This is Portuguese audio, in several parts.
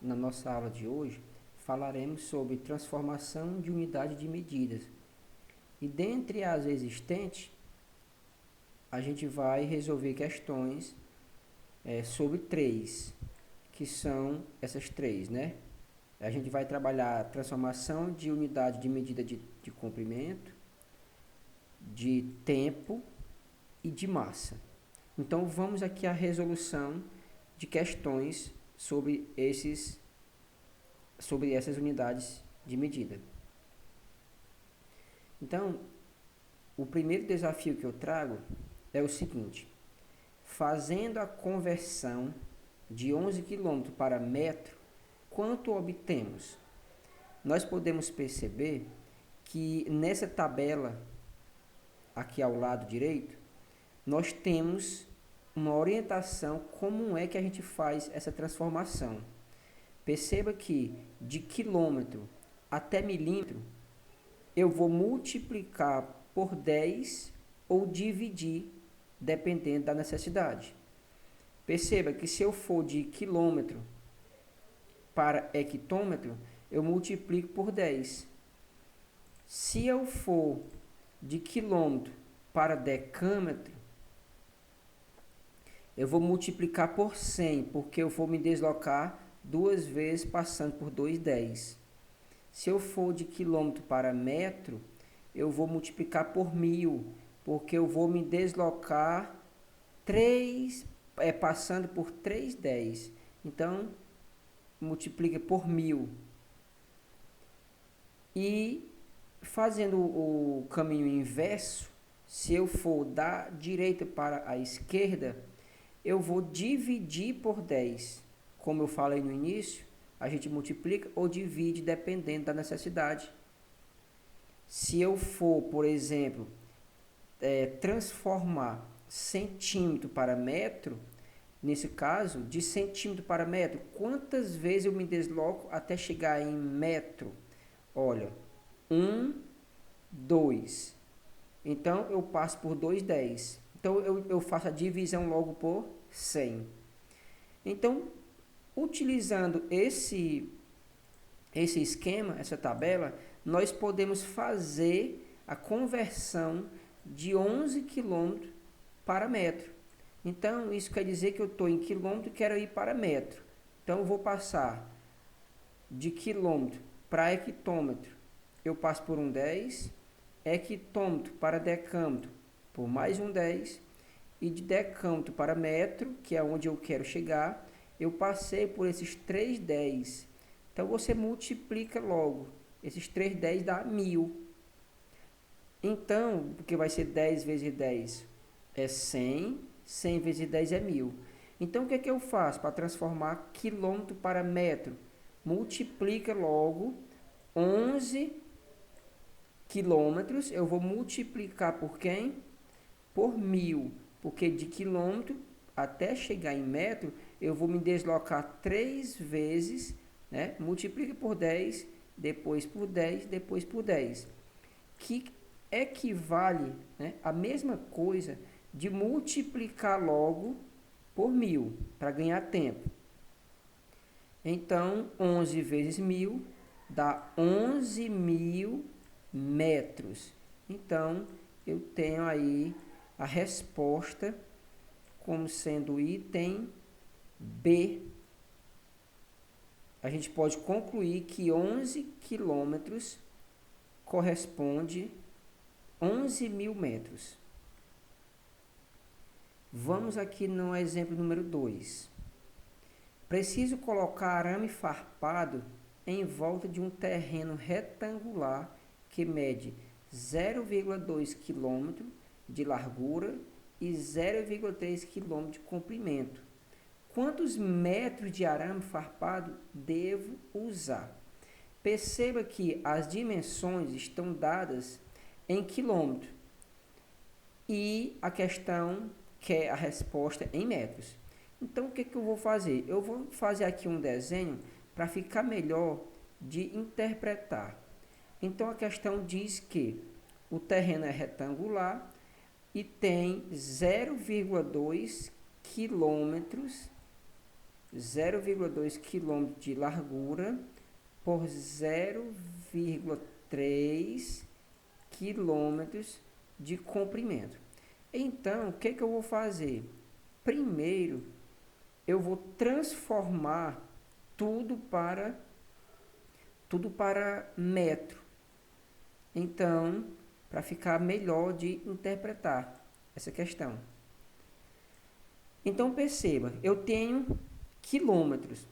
na nossa aula de hoje, falaremos sobre transformação de unidade de medidas. E dentre as existentes, a gente vai resolver questões sobre três, que são essas três, né? A gente vai trabalhar a transformação de unidade de medida de comprimento, de tempo e de massa. Então vamos aqui à resolução de questões sobre essas unidades de medida. Então, o primeiro desafio que eu trago é o seguinte: fazendo a conversão de 11 km para metro, quanto obtemos? Nós podemos perceber que nessa tabela aqui ao lado direito, nós temos uma orientação como é que a gente faz essa transformação. Perceba que de quilômetro até milímetro, eu vou multiplicar por 10 ou dividir, dependendo da necessidade. Perceba que se eu for de quilômetro para hectômetro, eu multiplico por 10. Se eu for de quilômetro para decâmetro, eu vou multiplicar por 100, porque eu vou me deslocar duas vezes passando por 2,10. Se eu for de quilômetro para metro, eu vou multiplicar por 1000, porque eu vou me deslocar passando por 3,10. Então, multiplica por 1000. E fazendo o caminho inverso, se eu for da direita para a esquerda, eu vou dividir por 10. Como eu falei no início, a gente multiplica ou divide dependendo da necessidade. Se eu for, por exemplo, transformar centímetro para metro, nesse caso, de centímetro para metro, quantas vezes eu me desloco até chegar em metro? Olha, 1, 2. Então, eu passo por 2,10. Então, eu faço a divisão logo por 100. Então, utilizando esse esquema, essa tabela, nós podemos fazer a conversão de 11 km para metro. Então, isso quer dizer que eu estou em quilômetro e quero ir para metro. Então, eu vou passar de quilômetro para hectômetro. Eu passo por um 10, hectômetro para decâmetro por mais um 10, e de decâmetro para metro, que é onde eu quero chegar, eu passei por esses 3,10. Então, você multiplica logo. Esses 3,10 dá 1000. Então, porque vai ser 10 vezes 10 é 100, 100 vezes 10 é 1000. Então, o que é que eu faço para transformar quilômetro para metro? Multiplica logo 11 quilômetros, eu vou multiplicar por quem? Por 1000, porque de quilômetro até chegar em metro, eu vou me deslocar 3 vezes, né? Multiplica por 10, depois por 10, depois por 10. Que equivale, né, a mesma coisa de multiplicar logo por 1000, para ganhar tempo. Então, 11 vezes 1000 dá 11.000 metros. Então, eu tenho aí a resposta como sendo o item B. A gente pode concluir que 11 quilômetros corresponde a 11.000 metros. Vamos aqui no exemplo número 2. Preciso colocar arame farpado em volta de um terreno retangular que mede 0,2 km de largura e 0,3 km de comprimento. Quantos metros de arame farpado devo usar? Perceba que as dimensões estão dadas em quilômetro e a questão quer a resposta em metros. Então, o que eu vou fazer? Eu vou fazer aqui um desenho para ficar melhor de interpretar. Então, a questão diz que o terreno é retangular e tem 0,2 quilômetros, 0,2 km de largura por 0,3 km de comprimento. Então, o que eu vou fazer? Primeiro, eu vou transformar tudo para metro. Então, para ficar melhor de interpretar essa questão. Então, perceba, eu tenho quilômetros,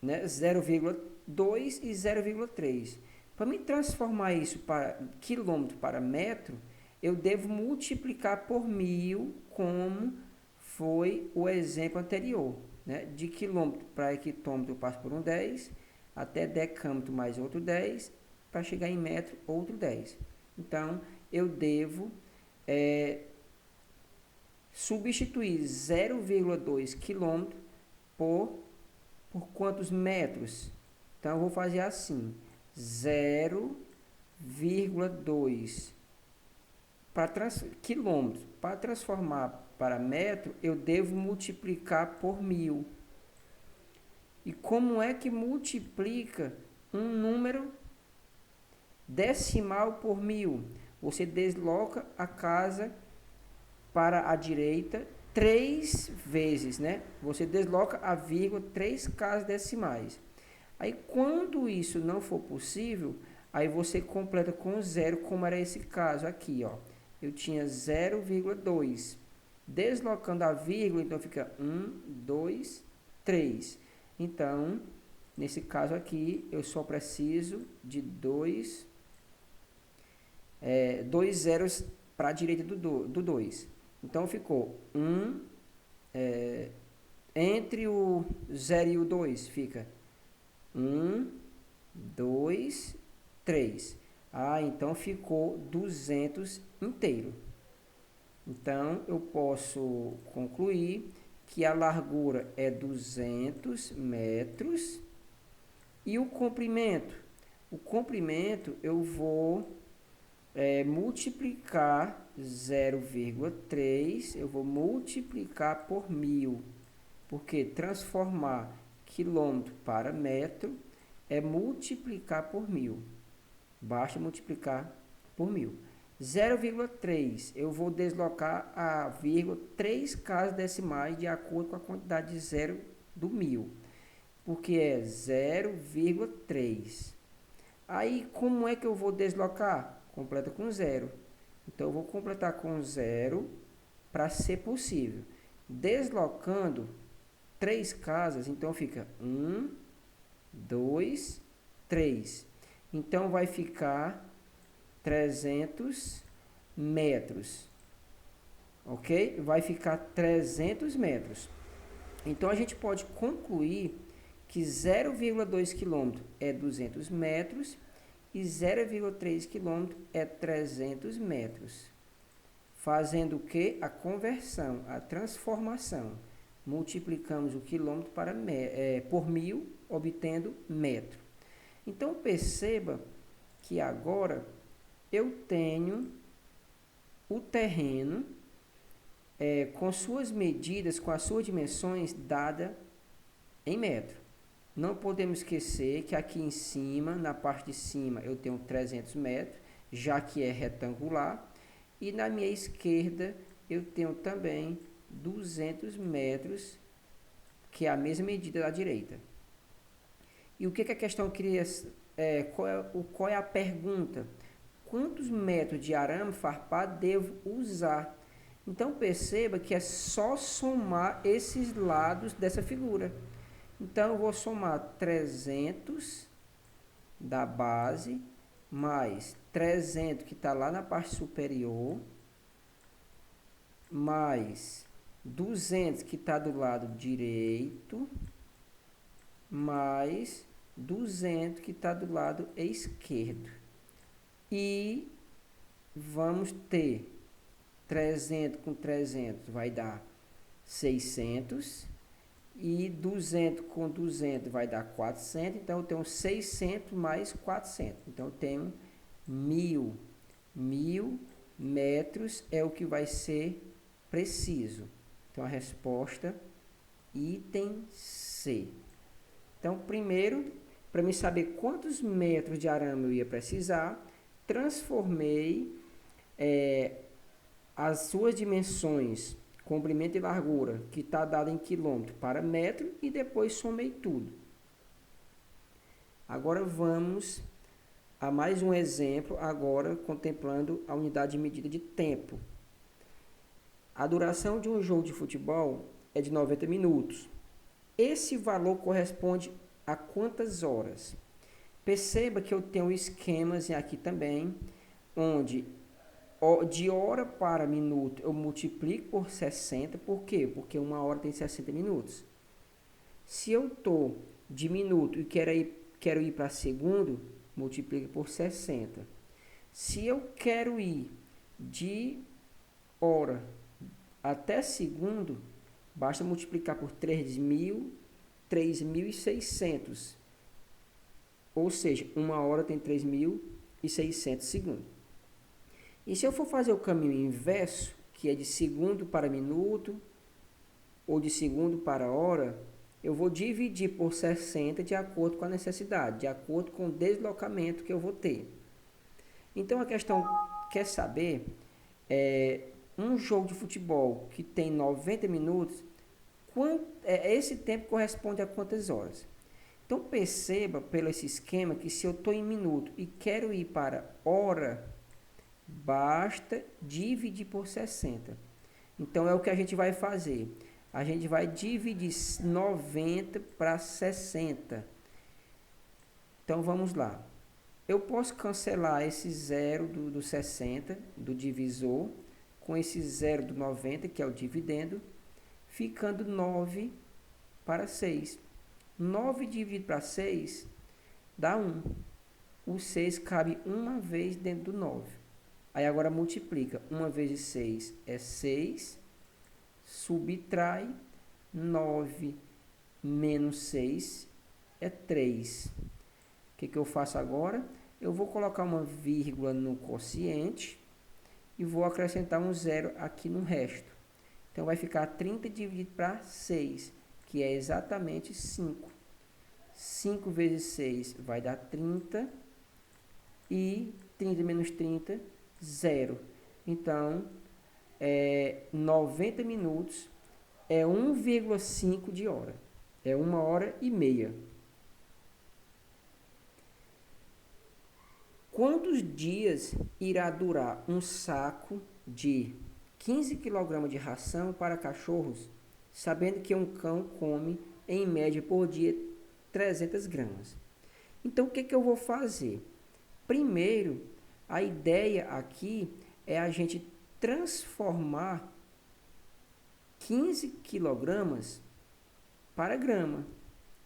né? 0,2 e 0,3. Para me transformar isso para quilômetro para metro, eu devo multiplicar por 1000, como foi o exemplo anterior, né? De quilômetro para hectômetro eu passo por um 10, até decâmetro mais outro 10, para chegar em metro outro 10. Então, eu devo substituir 0,2 km por quantos metros? Então, eu vou fazer assim, 0,2 quilômetros. Para transformar para metro, eu devo multiplicar por 1000. E como é que multiplica um número decimal por 1000? Você desloca a casa para a direita 3 vezes, né? Você desloca a vírgula 3 casas decimais. Aí, quando isso não for possível, aí você completa com zero, como era esse caso aqui, ó. Eu tinha 0,2. Deslocando a vírgula, então fica 1, 2, 3. Então, nesse caso aqui, eu só preciso de dois zeros para a direita do 2. Então, ficou 1, entre o 0 e o 2, fica 1, 2, 3. Ah, então ficou 200 inteiro. Então, eu posso concluir que a largura é 200 metros. E o comprimento? O comprimento eu vou multiplicar 0,3, eu vou multiplicar por 1000. Porque transformar quilômetro para metro é multiplicar por 1000. Basta multiplicar por 1000. 0,3, eu vou deslocar a vírgula 3 casas decimais de acordo com a quantidade de zero do 1000. Porque é 0,3. Aí, como é que eu vou deslocar? Completa com zero. Então, eu vou completar com zero para ser possível. Deslocando 3 casas, então fica 1, 2, 3. Então, vai ficar 300 metros. Ok? Vai ficar 300 metros. Então, a gente pode concluir que 0,2 km é 200 metros e 0,3 km é 300 metros. Fazendo o que? A conversão, a transformação. Multiplicamos o quilômetro por 1000, obtendo metro. Então, perceba que agora eu tenho o terreno com suas medidas, com as suas dimensões dadas em metro. Não podemos esquecer que aqui em cima, na parte de cima, eu tenho 300 metros, já que é retangular. E na minha esquerda, eu tenho também 200 metros, que é a mesma medida da direita. E o que a questão queria... qual é a pergunta? Quantos metros de arame farpado devo usar? Então, perceba que é só somar esses lados dessa figura. Então, eu vou somar 300 da base, mais 300 que está lá na parte superior, mais 200 que está do lado direito, mais 200 que está do lado esquerdo. E vamos ter 300 com 300 vai dar 600. E 200 com 200 vai dar 400. Então, eu tenho 600 mais 400. Então, eu tenho 1000. 1000 metros é o que vai ser preciso. Então, a resposta item C. Então, primeiro, para me saber quantos metros de arame eu ia precisar, transformei as suas dimensões, comprimento e largura, que está dado em quilômetro, para metro, e depois somei tudo. Agora vamos a mais um exemplo, agora contemplando a unidade de medida de tempo. A duração de um jogo de futebol é de 90 minutos. Esse valor corresponde a quantas horas? Perceba que eu tenho esquemas aqui também, onde de hora para minuto eu multiplico por 60. Por quê? Porque uma hora tem 60 minutos. Se eu estou de minuto e quero ir para segundo, multiplica por 60. Se eu quero ir de hora até segundo, basta multiplicar por 3.600. Ou seja, uma hora tem 3.600 segundos. E se eu for fazer o caminho inverso, que é de segundo para minuto, ou de segundo para hora, eu vou dividir por 60 de acordo com a necessidade, de acordo com o deslocamento que eu vou ter. Então, a questão quer saber, um jogo de futebol que tem 90 minutos, esse tempo corresponde a quantas horas? Então, perceba pelo esse esquema que se eu estou em minuto e quero ir para hora, basta dividir por 60. Então, é o que a gente vai fazer. A gente vai dividir 90 para 60. Então, vamos lá. Eu posso cancelar esse zero do 60, do divisor, com esse zero do 90, que é o dividendo, ficando 9 para 6. 9 dividido para 6 dá 1. O 6 cabe uma vez dentro do 9. Aí agora multiplica. 1 vezes 6 é 6. Subtrai. 9 menos 6 é 3. O que eu faço agora? Eu vou colocar uma vírgula no quociente e vou acrescentar um zero aqui no resto. Então, vai ficar 30 dividido para 6, que é exatamente 5. 5 vezes 6 vai dar 30. E 30 menos 30, 0. Então, 90 minutos é 1,5 de hora. É 1h30. Quantos dias irá durar um saco de 15 kg de ração para cachorros, sabendo que um cão come, em média, por dia, 300 gramas? Então, o que eu vou fazer? Primeiro, a ideia aqui é a gente transformar 15 kg para grama.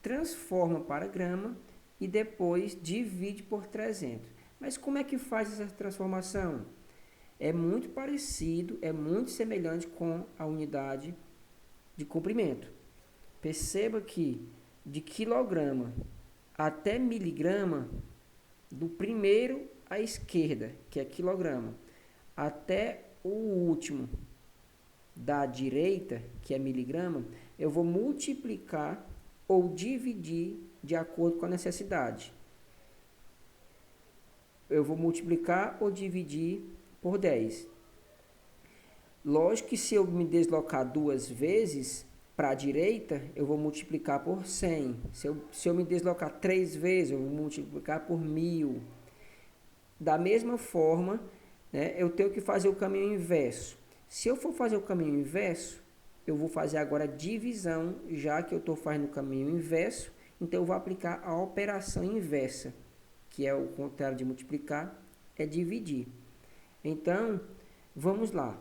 Transforma para grama e depois divide por 300. Mas como é que faz essa transformação? É muito parecido, é muito semelhante com a unidade de comprimento. Perceba que de quilograma até miligrama, do primeiro à esquerda, que é quilograma, até o último da direita, que é miligrama, eu vou multiplicar ou dividir de acordo com a necessidade. Eu vou multiplicar ou dividir por 10. Lógico que se eu me deslocar duas vezes para a direita, eu vou multiplicar por 100. Se eu me deslocar 3 vezes, eu vou multiplicar por 1000. Da mesma forma, né, eu tenho que fazer o caminho inverso. Se eu for fazer o caminho inverso, eu vou fazer agora a divisão, já que eu estou fazendo o caminho inverso, então eu vou aplicar a operação inversa, que é o contrário de multiplicar, é dividir. Então, vamos lá.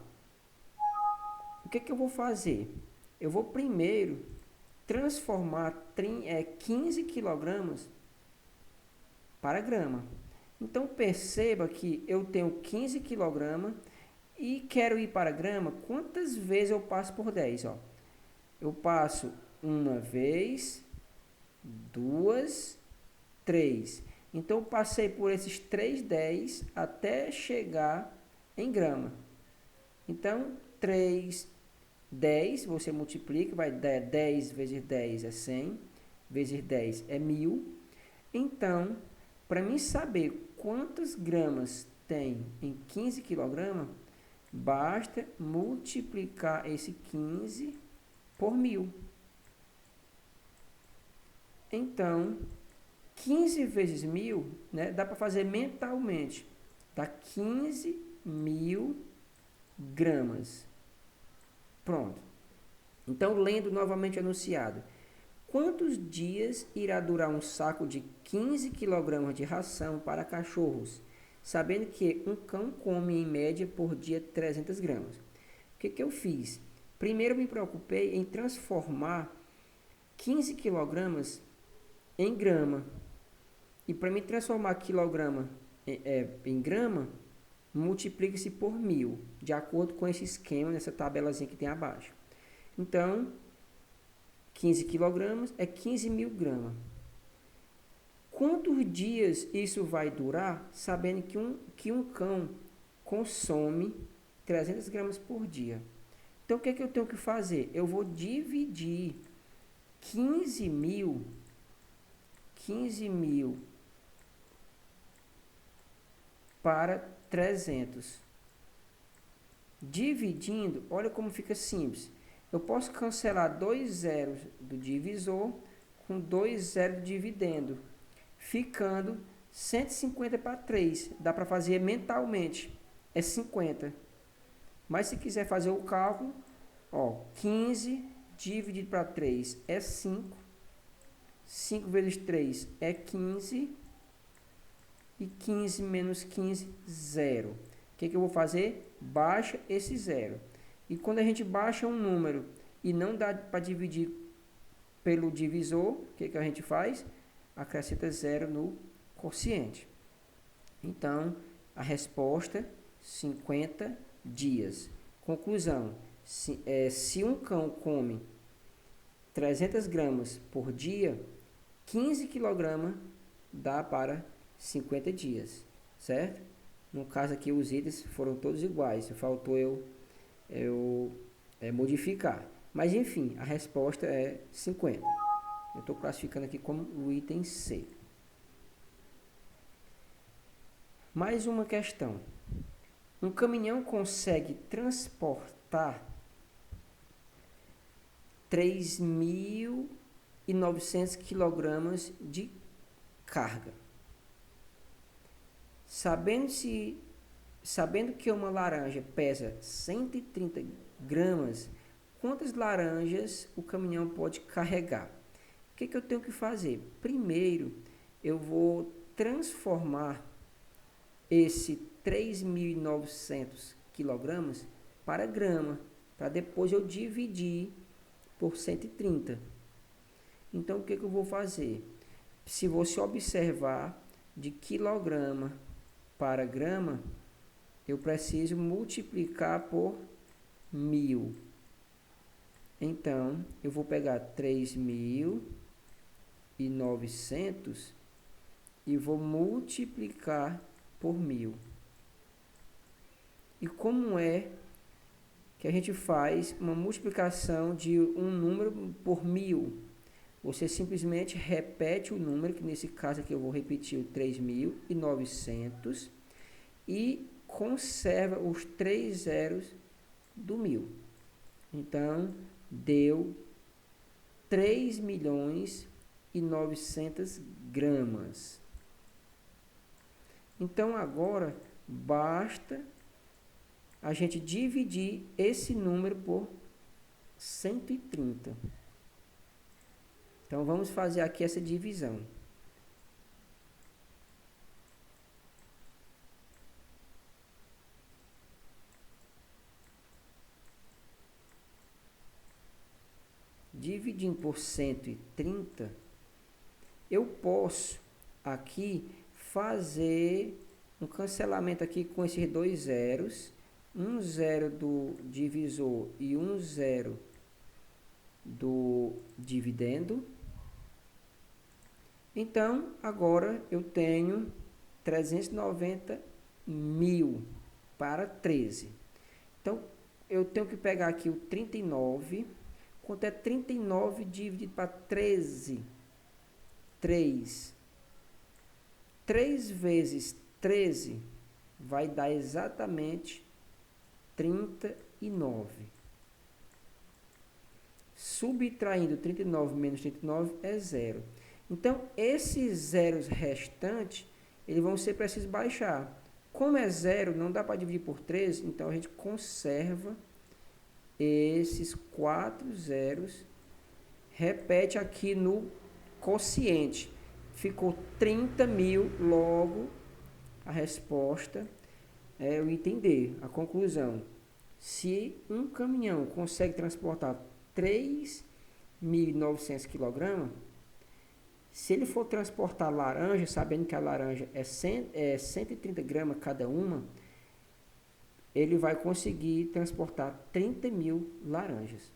O que eu vou fazer? Eu vou primeiro transformar 15 kg para grama. Então, perceba que eu tenho 15 kg e quero ir para grama. Quantas vezes eu passo por 10? Ó? Eu passo uma vez, 2, 3. Então, eu passei por esses 3 10 até chegar em grama. Então, 3, 10, você multiplica, vai dar 10 vezes 10 é 100, vezes 10 é 1000. Então, para mim saber quantas gramas tem em 15 kg, basta multiplicar esse 15 por 1000. Então, 15 vezes 1000, né, dá para fazer mentalmente. Dá 15.000 gramas. Pronto. Então, lendo novamente o enunciado. Quantos dias irá durar um saco de 15 kg de ração para cachorros, sabendo que um cão come em média por dia 300 gramas? O que eu fiz? Primeiro eu me preocupei em transformar 15 kg em grama. E para me transformar quilograma em grama, multiplica-se por 1000, de acordo com esse esquema, nessa tabelazinha que tem abaixo. Então, 15 kg é 15.000 gramas. Quantos dias isso vai durar, sabendo que um cão consome 300 gramas por dia? Então, o que eu tenho que fazer? Eu vou dividir 15.000 para 300. Dividindo, olha como fica simples. Eu posso cancelar 2 zeros do divisor com 2 zeros do dividendo, ficando 150 para 3. Dá para fazer mentalmente, é 50. Mas se quiser fazer o cálculo, 15 dividido para 3 é 5. 5 vezes 3 é 15. E 15 menos 15, 0. O que eu vou fazer? Baixa esse 0. E quando a gente baixa um número e não dá para dividir pelo divisor, o que a gente faz? Acrescenta 0 no quociente. Então, a resposta, 50 dias. Conclusão, se um cão come 300 gramas por dia, 15 kg dá para 50 dias, certo? No caso aqui, os itens foram todos iguais, faltou eu modificar. Mas, enfim, a resposta é 50. Eu estou classificando aqui como o item C. Mais uma questão. Um caminhão consegue transportar 3.900 kg de carga. Sabendo que uma laranja pesa 130 gramas, quantas laranjas o caminhão pode carregar? O que eu tenho que fazer? Primeiro, eu vou transformar esse 3.900 kg para grama, para depois eu dividir por 130. Então, o que eu vou fazer? Se você observar, de quilograma para grama, eu preciso multiplicar por 1000. Então, eu vou pegar 3.900 e vou multiplicar por 1000. E como é que a gente faz uma multiplicação de um número por 1000? Você simplesmente repete o número, que nesse caso aqui eu vou repetir o 3.900, e conserva os 3 zeros do 1000. Então, deu 3.900.000 gramas. Então, agora, basta a gente dividir esse número por 130. Então, vamos fazer aqui essa divisão. Dividindo por 130, eu posso aqui fazer um cancelamento aqui com esses 2 zeros, um 0 do divisor e um 0 do dividendo. Então, agora eu tenho 390.000 para 13. Então, eu tenho que pegar aqui o 39. Quanto é 39 dividido para 13? 3. 3 vezes 13 vai dar exatamente 39. Subtraindo 39 menos 39 é 0. Então, esses zeros restantes, eles vão ser precisos baixar. Como é 0, não dá para dividir por 13, então a gente conserva esses 4 zeros. Repete aqui no quociente. Ficou 30 mil, logo a resposta é o item D, a conclusão. Se um caminhão consegue transportar 3.900 kg, se ele for transportar laranja, sabendo que a laranja é 130 gramas cada uma, ele vai conseguir transportar 30 mil laranjas.